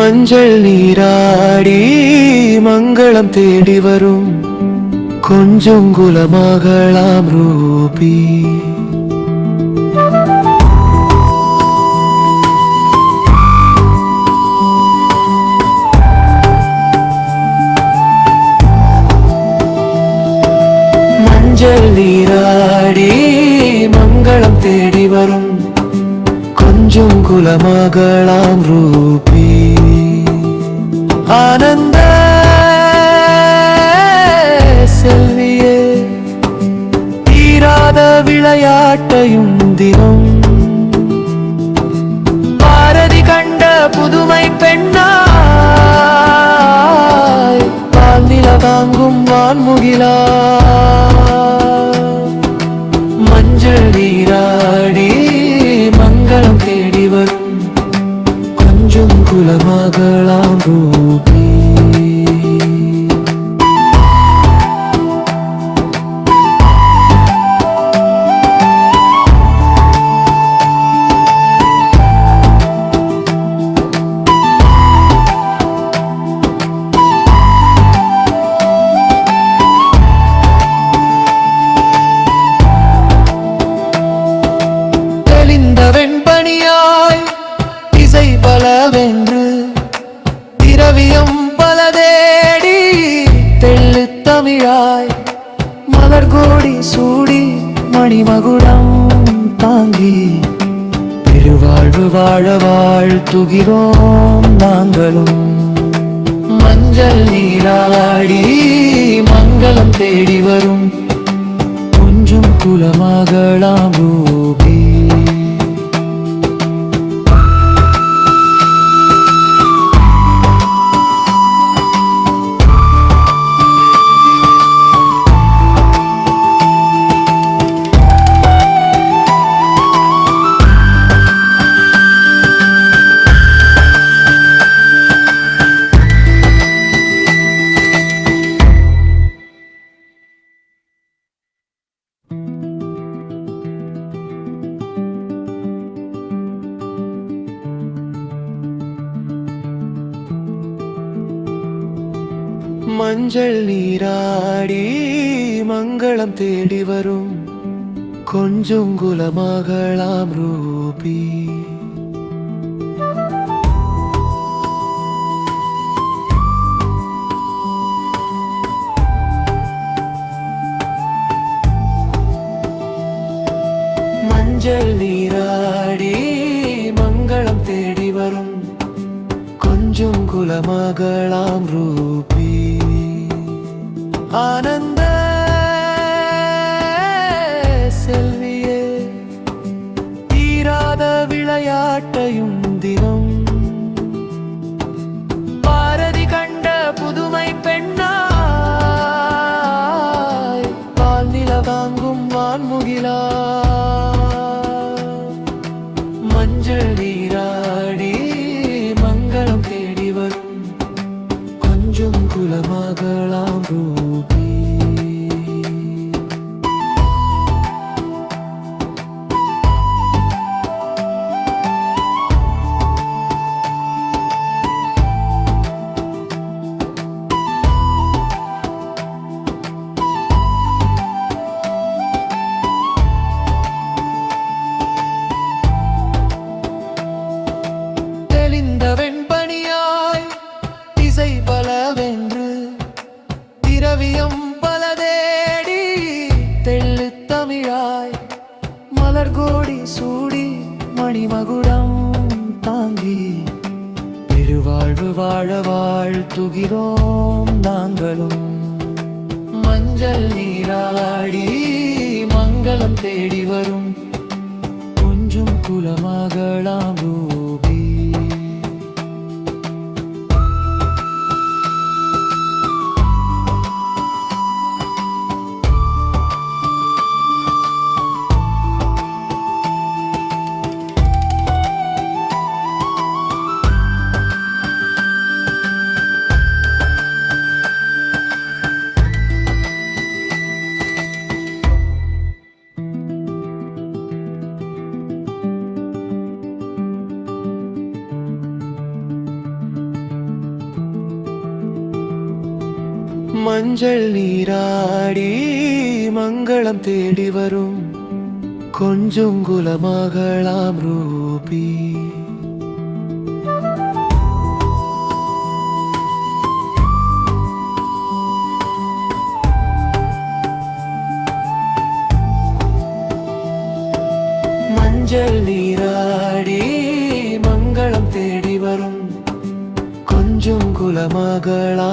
மஞ்சள் நீராடி மங்களம் தேடி வரும் கொஞ்சம் குலமகளாம் ரூபி. மஞ்சள் நீராடி மங்களம் தேடி வரும் கொஞ்சம் குலமகளாம் ரூபி. ஆனந்த செல்வியே, தீராத விளையாட்டையும் தினம் பாரதி கண்ட புதுமை பெண்ணாய், பால் நில வாங்கும் வான்முகிலா. மஞ்சள் நீராடி மங்களம் தேடி வரும் கொஞ்சம் குலமகளாம் ரூபி. வெண்பனியாய் இசை பலவென்று திரவியம் பல தேடி தெள்ளு தமிழாய் மலர் கோடி சூடி மணிமகுடம் தாங்கி பெருவாழ்வு வாழ வாழ்த்துகிறோம் நாங்களும். மஞ்சள் நீராடி மங்களம் தேடி வரும் கொஞ்சம் குலமகளாம் ரூபி. மஞ்சள் நீராடி மங்களம் தேடி வரும் கொஞ்சம் குலமகளாம் ரூபி. மஞ்சள் நீராடி மங்களம் தேடி வரும் கொஞ்சம் குலமகளாம் ரூபி. ஆனந்த செல்வியே, தீராத விளையாட்டையும் தினம் பாரதி கண்ட புதுமை பெண்ணாய், பால் நில வாங்கும் வான்முகிலா. மஞ்சள் நீராடி மங்களம் தேடி வரும் கொஞ்சம் குலமகளாம் ரூபி. வெண்பனியாய் இசை பலவென்று திரவியம் பல தேடி தெள்ளு தமிழாய் மலர் கோடி சூடி மணிமகுடம் தாங்கி பெருவாழ்வு வாழ வாழ்த்துகிறோம் நாங்களும். மஞ்சள் நீராடி மங்களம் தேடி வரும் கொஞ்சம் குலமகளாம் ரூபி. மஞ்சள் நீராடி மங்களம் தேடி வரும் கொஞ்சம் குலமகளாம் ரூபி. மஞ்சள் நீராடி மங்களம் தேடி வரும் கொஞ்சம் குலமகளா